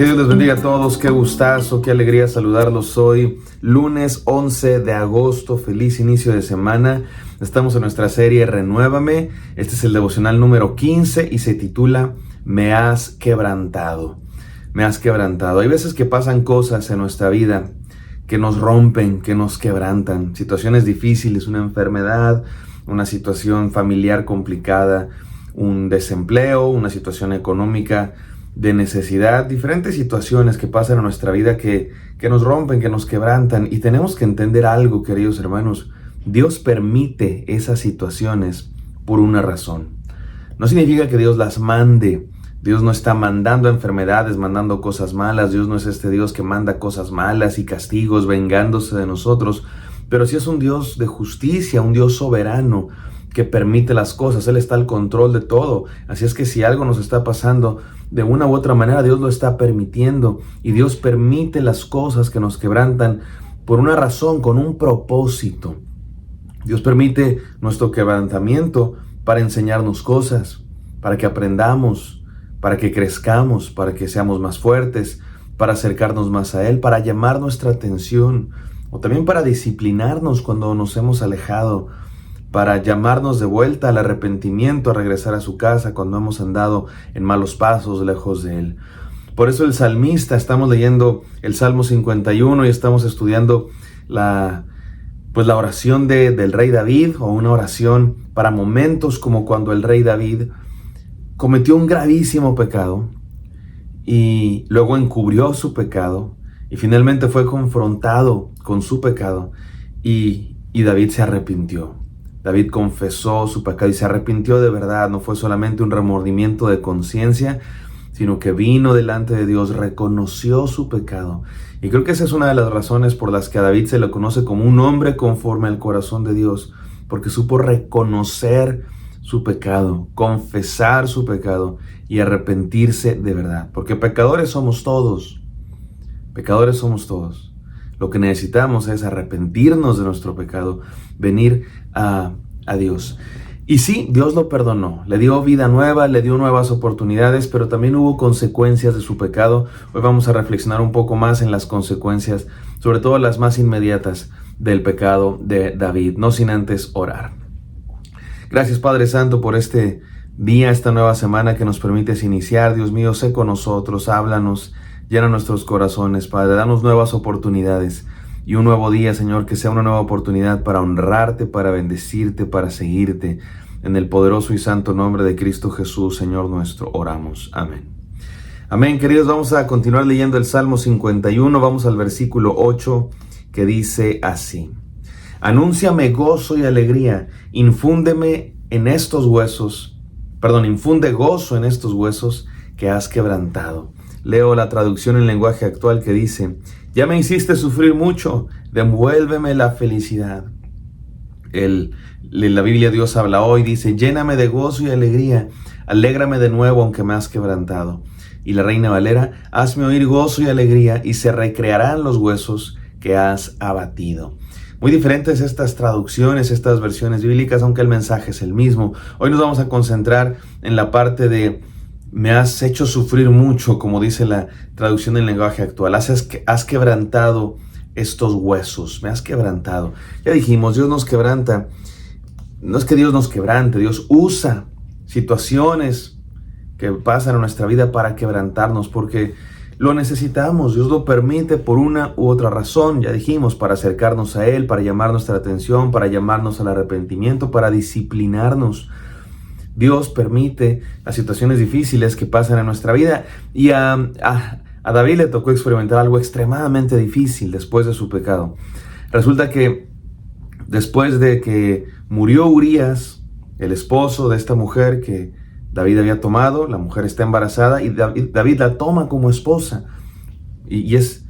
Que Dios les bendiga a todos, qué gustazo, qué alegría saludarlos hoy, lunes 11 de agosto, feliz inicio de semana. Estamos en nuestra serie Renuévame, este es el devocional número 15 y se titula Me has quebrantado, me has quebrantado. Hay veces que pasan cosas en nuestra vida que nos rompen, que nos quebrantan, situaciones difíciles, una enfermedad, una situación familiar complicada, un desempleo, una situación económica de necesidad, diferentes situaciones que pasan en nuestra vida que nos rompen, que nos quebrantan. Y tenemos que entender algo, queridos hermanos. Dios permite esas situaciones por una razón. No significa que Dios las mande. Dios no está mandando enfermedades, mandando cosas malas. Dios no es este Dios que manda cosas malas y castigos, vengándose de nosotros. Pero sí es un Dios de justicia, un Dios soberano que permite las cosas. Él está al control de todo. Así es que si algo nos está pasando, de una u otra manera Dios lo está permitiendo. Y Dios permite las cosas que nos quebrantan por una razón, con un propósito. Dios permite nuestro quebrantamiento para enseñarnos cosas, para que aprendamos, para que crezcamos, para que seamos más fuertes, para acercarnos más a Él, para llamar nuestra atención, o también para disciplinarnos cuando nos hemos alejado, para llamarnos de vuelta al arrepentimiento, a regresar a su casa cuando hemos andado en malos pasos lejos de Él. Por eso el salmista, estamos leyendo el Salmo 51 y estamos estudiando la oración del rey David, o una oración para momentos como cuando el rey David cometió un gravísimo pecado y luego encubrió su pecado y finalmente fue confrontado con su pecado y David se arrepintió. David confesó su pecado y se arrepintió de verdad. No fue solamente un remordimiento de conciencia, sino que vino delante de Dios, reconoció su pecado. Y creo que esa es una de las razones por las que a David se le conoce como un hombre conforme al corazón de Dios, porque supo reconocer su pecado, confesar su pecado y arrepentirse de verdad. Porque pecadores somos todos, pecadores somos todos. Lo que necesitamos es arrepentirnos de nuestro pecado, venir a Dios. Y sí, Dios lo perdonó, le dio vida nueva, le dio nuevas oportunidades, pero también hubo consecuencias de su pecado. Hoy vamos a reflexionar un poco más en las consecuencias, sobre todo las más inmediatas del pecado de David, no sin antes orar. Gracias, Padre Santo, por este día, esta nueva semana que nos permites iniciar. Dios mío, sé con nosotros, háblanos, llena nuestros corazones, Padre, danos nuevas oportunidades y un nuevo día, Señor, que sea una nueva oportunidad para honrarte, para bendecirte, para seguirte. En el poderoso y santo nombre de Cristo Jesús, Señor nuestro, oramos. Amén. Amén, queridos, vamos a continuar leyendo el Salmo 51, vamos al versículo 8, que dice así: Anúnciame gozo y alegría, infunde gozo en estos huesos que has quebrantado. Leo la traducción en lenguaje actual que dice: ya me hiciste sufrir mucho, devuélveme la felicidad. La Biblia Dios habla hoy, dice: lléname de gozo y alegría, alégrame de nuevo aunque me has quebrantado. Y la Reina Valera: hazme oír gozo y alegría, y se recrearán los huesos que has abatido. Muy diferentes estas traducciones, estas versiones bíblicas, aunque el mensaje es el mismo. Hoy nos vamos a concentrar en la parte de me has hecho sufrir mucho, como dice la traducción en lenguaje actual. Has quebrantado estos huesos, me has quebrantado. Ya dijimos, Dios nos quebranta. No es que Dios nos quebrante, Dios usa situaciones que pasan en nuestra vida para quebrantarnos, porque lo necesitamos. Dios lo permite por una u otra razón, ya dijimos, para acercarnos a Él, para llamar nuestra atención, para llamarnos al arrepentimiento, para disciplinarnos. Dios permite las situaciones difíciles que pasan en nuestra vida. Y a David le tocó experimentar algo extremadamente difícil después de su pecado. Resulta que después de que murió Urías, el esposo de esta mujer que David había tomado, la mujer está embarazada y David la toma como esposa. Y es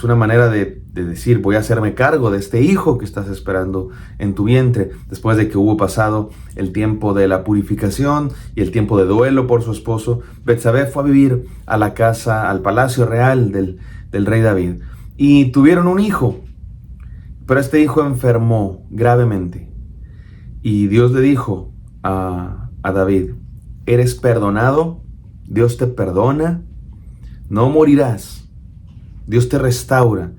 una manera de decir: voy a hacerme cargo de este hijo que estás esperando en tu vientre. Después de que hubo pasado el tiempo de la purificación y el tiempo de duelo por su esposo, Betsabé fue a vivir a la casa, al palacio real del rey David. Y tuvieron un hijo, pero este hijo enfermó gravemente. Y Dios le dijo a David: eres perdonado, Dios te perdona, no morirás. Dios te restaura,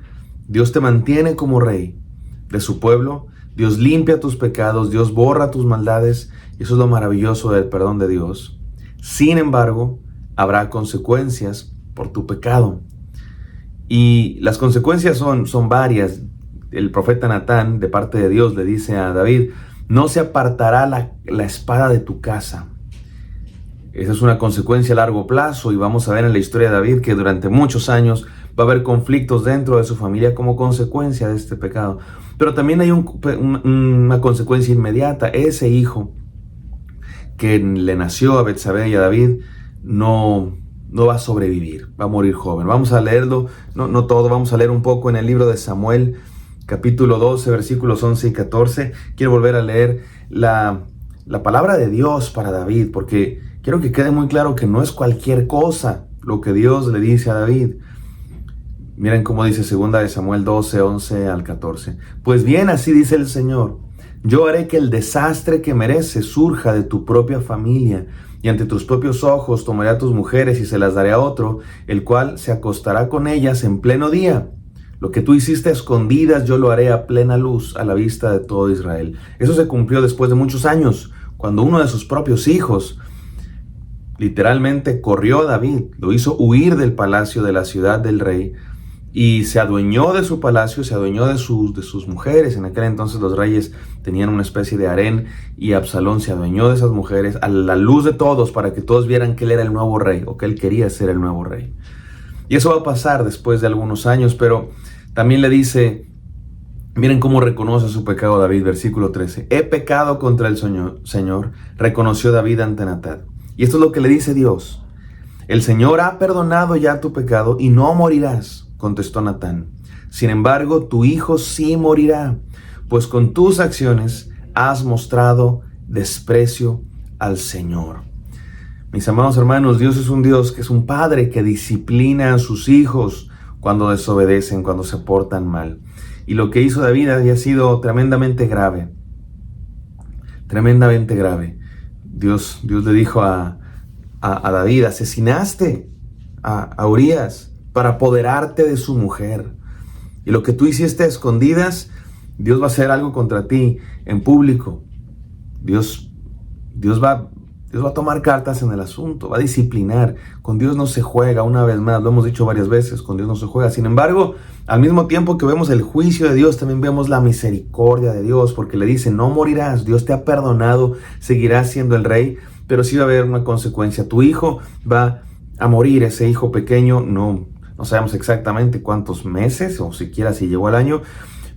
Dios te mantiene como rey de su pueblo, Dios limpia tus pecados, Dios borra tus maldades, y eso es lo maravilloso del perdón de Dios. Sin embargo, habrá consecuencias por tu pecado. Y las consecuencias son varias. El profeta Natán, de parte de Dios, le dice a David: no se apartará la espada de tu casa. Esa es una consecuencia a largo plazo, y vamos a ver en la historia de David que durante muchos años va a haber conflictos dentro de su familia como consecuencia de este pecado. Pero también hay una consecuencia inmediata. Ese hijo que le nació a Betsabé y a David no va a sobrevivir, va a morir joven. Vamos a leerlo, no todo, vamos a leer un poco en el libro de Samuel, capítulo 12, versículos 11 y 14. Quiero volver a leer la palabra de Dios para David, porque quiero que quede muy claro que no es cualquier cosa lo que Dios le dice a David. Miren cómo dice 2 de Samuel 12, 11 al 14. Pues bien, así dice el Señor: yo haré que el desastre que mereces surja de tu propia familia, y ante tus propios ojos tomaré a tus mujeres y se las daré a otro, el cual se acostará con ellas en pleno día. Lo que tú hiciste a escondidas, yo lo haré a plena luz, a la vista de todo Israel. Eso se cumplió después de muchos años, cuando uno de sus propios hijos literalmente corrió a David, lo hizo huir del palacio de la ciudad del rey, y se adueñó de su palacio, se adueñó de sus mujeres. En aquel entonces los reyes tenían una especie de harén, y Absalón se adueñó de esas mujeres a la luz de todos, para que todos vieran que él era el nuevo rey, o que él quería ser el nuevo rey. Y eso va a pasar después de algunos años, pero también le dice, miren cómo reconoce su pecado David, versículo 13. He pecado contra el Señor, reconoció David ante Natán. Y esto es lo que le dice Dios: el Señor ha perdonado ya tu pecado y no morirás, contestó Natán. Sin embargo, tu hijo sí morirá, pues con tus acciones has mostrado desprecio al Señor. Mis amados hermanos, Dios es un Dios que es un padre que disciplina a sus hijos cuando desobedecen, cuando se portan mal. Y lo que hizo David había sido tremendamente grave. Tremendamente grave. Dios le dijo a David: asesinaste a Urías para apoderarte de su mujer. Y lo que tú hiciste a escondidas, Dios va a hacer algo contra ti en público. Dios va a tomar cartas en el asunto, va a disciplinar. Con Dios no se juega, una vez más, lo hemos dicho varias veces, con Dios no se juega. Sin embargo, al mismo tiempo que vemos el juicio de Dios, también vemos la misericordia de Dios, porque le dice: no morirás, Dios te ha perdonado, seguirás siendo el rey, pero sí va a haber una consecuencia. Tu hijo va a morir, ese hijo pequeño, no sabemos exactamente cuántos meses, o siquiera si llegó al año,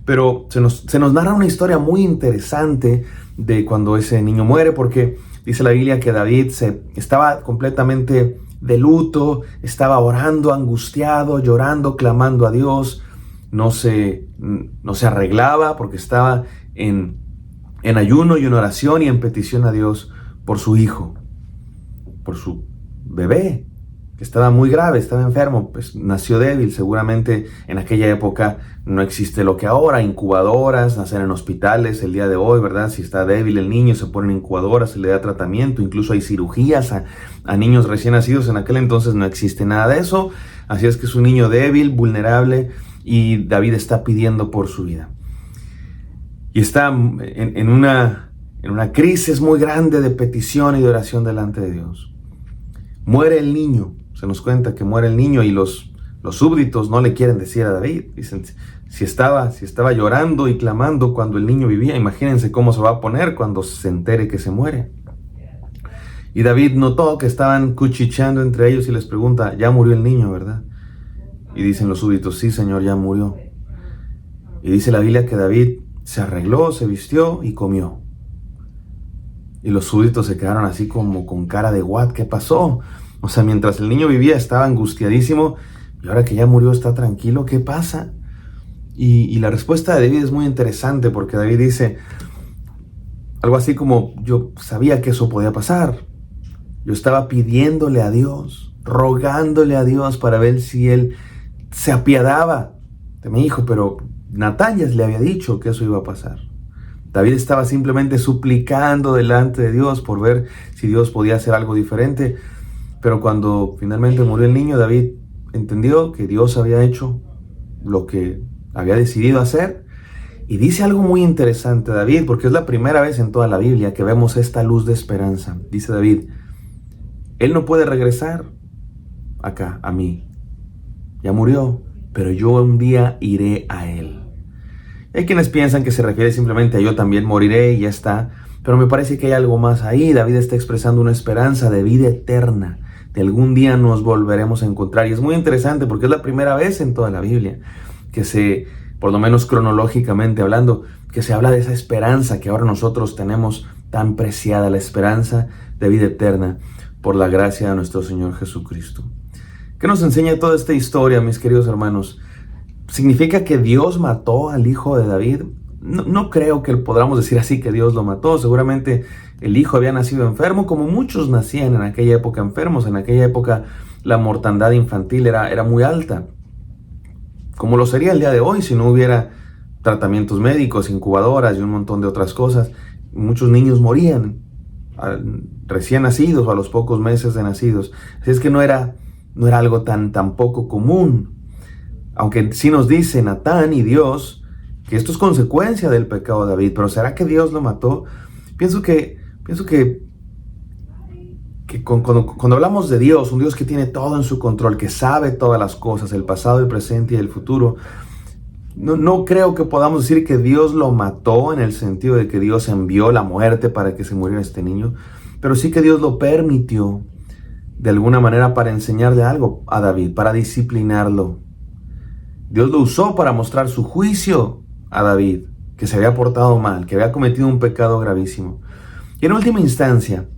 pero se nos narra una historia muy interesante de cuando ese niño muere, porque dice la Biblia que David estaba completamente de luto, estaba orando, angustiado, llorando, clamando a Dios. No se arreglaba, porque estaba en ayuno y en oración y en petición a Dios por su hijo, por su bebé, que estaba muy grave, estaba enfermo, pues nació débil. Seguramente en aquella época no existe lo que ahora, incubadoras, nacer en hospitales el día de hoy, ¿verdad? Si está débil el niño, se pone en incubadoras, se le da tratamiento, incluso hay cirugías a niños recién nacidos. En aquel entonces no existe nada de eso, así es que es un niño débil, vulnerable, y David está pidiendo por su vida. Y está en una crisis muy grande de petición y de oración delante de Dios. Muere el niño. Se nos cuenta que muere el niño, y los súbditos no le quieren decir a David. Dicen: si estaba llorando y clamando cuando el niño vivía, imagínense cómo se va a poner cuando se entere que se muere. Y David notó que estaban cuchicheando entre ellos y les pregunta: ya murió el niño, ¿verdad? Y dicen los súbditos: sí, Señor, ya murió. Y dice la Biblia que David se arregló, se vistió y comió. Y los súbditos se quedaron así como con cara de ¿what? ¿Qué pasó? O sea, mientras el niño vivía estaba angustiadísimo, y ahora que ya murió está tranquilo. ¿Qué pasa? Y la respuesta de David es muy interesante, porque David dice algo así como: yo sabía que eso podía pasar. Yo estaba pidiéndole a Dios, rogándole a Dios para ver si él se apiadaba de mi hijo, pero Natán ya le había dicho que eso iba a pasar. David estaba simplemente suplicando delante de Dios por ver si Dios podía hacer algo diferente. Pero cuando finalmente murió el niño, David entendió que Dios había hecho lo que había decidido hacer. Y dice algo muy interesante David, porque es la primera vez en toda la Biblia que vemos esta luz de esperanza. Dice David, él no puede regresar acá, a mí. Ya murió, pero yo un día iré a él. Hay quienes piensan que se refiere simplemente a yo también moriré y ya está. Pero me parece que hay algo más ahí. David está expresando una esperanza de vida eterna. De algún día nos volveremos a encontrar. Y es muy interesante porque es la primera vez en toda la Biblia que por lo menos cronológicamente hablando, que se habla de esa esperanza que ahora nosotros tenemos tan preciada, la esperanza de vida eterna por la gracia de nuestro Señor Jesucristo. ¿Qué nos enseña toda esta historia, mis queridos hermanos? ¿Significa que Dios mató al hijo de David? No creo que podamos decir así que Dios lo mató. Seguramente el hijo había nacido enfermo, como muchos nacían en aquella época enfermos. En aquella época la mortandad infantil era muy alta, como lo sería el día de hoy si no hubiera tratamientos médicos, incubadoras y un montón de otras cosas. Muchos niños morían recién nacidos o a los pocos meses de nacidos. Así es que no era algo tan poco común. Aunque sí nos dice Natán y Dios que esto es consecuencia del pecado de David. Pero ¿será que Dios lo mató? Pienso que cuando hablamos de Dios, un Dios que tiene todo en su control, que sabe todas las cosas, el pasado, el presente y el futuro, no creo que podamos decir que Dios lo mató en el sentido de que Dios envió la muerte para que se muriera este niño, pero sí que Dios lo permitió de alguna manera para enseñarle algo a David, para disciplinarlo. Dios lo usó para mostrar su juicio a David, que se había portado mal, que había cometido un pecado gravísimo. Y en última instancia,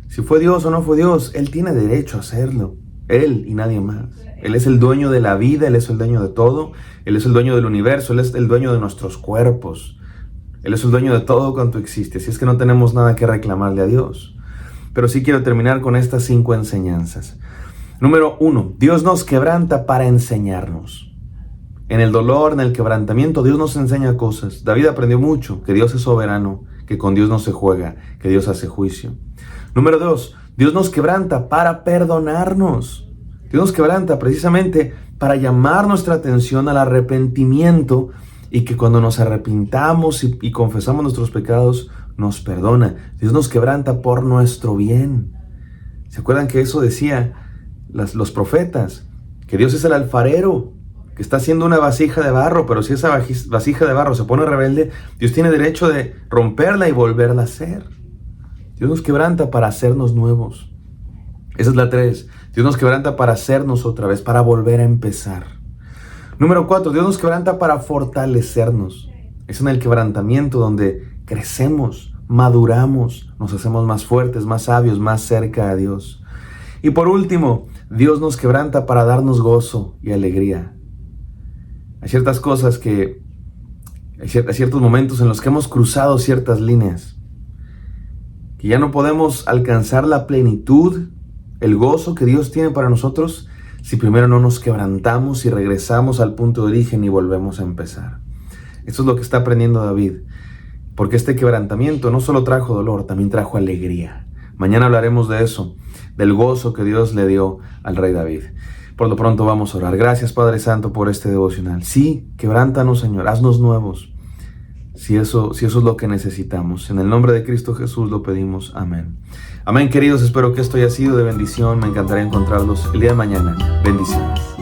si fue Dios o no fue Dios, Él tiene derecho a hacerlo. Él y nadie más. Él es el dueño de la vida, Él es el dueño de todo. Él es el dueño del universo, Él es el dueño de nuestros cuerpos. Él es el dueño de todo cuanto existe. Así es que no tenemos nada que reclamarle a Dios. Pero sí quiero terminar con estas 5 enseñanzas. Número 1, Dios nos quebranta para enseñarnos. En el dolor, en el quebrantamiento, Dios nos enseña cosas. David aprendió mucho, que Dios es soberano, que con Dios no se juega, que Dios hace juicio. Número 2, Dios nos quebranta para perdonarnos. Dios nos quebranta precisamente para llamar nuestra atención al arrepentimiento y que cuando nos arrepintamos y confesamos nuestros pecados, nos perdona. Dios nos quebranta por nuestro bien. ¿Se acuerdan que eso decía los profetas? Que Dios es el alfarero, que está haciendo una vasija de barro, pero si esa vasija de barro se pone rebelde, Dios tiene derecho de romperla y volverla a hacer. Dios nos quebranta para hacernos nuevos. Esa es la 3. Dios nos quebranta para hacernos otra vez, para volver a empezar. Número 4. Dios nos quebranta para fortalecernos. Es en el quebrantamiento donde crecemos, maduramos, nos hacemos más fuertes, más sabios, más cerca a Dios. Y por último, Dios nos quebranta para darnos gozo y alegría. Hay ciertas cosas hay ciertos momentos en los que hemos cruzado ciertas líneas, que ya no podemos alcanzar la plenitud, el gozo que Dios tiene para nosotros si primero no nos quebrantamos y regresamos al punto de origen y volvemos a empezar. Esto es lo que está aprendiendo David, porque este quebrantamiento no solo trajo dolor, también trajo alegría. Mañana hablaremos de eso, del gozo que Dios le dio al rey David. Por lo pronto vamos a orar. Gracias, Padre Santo, por este devocional. Sí, quebrántanos, Señor, haznos nuevos. Si eso es lo que necesitamos. En el nombre de Cristo Jesús lo pedimos. Amén. Amén, queridos. Espero que esto haya sido de bendición. Me encantaría encontrarlos el día de mañana. Bendiciones.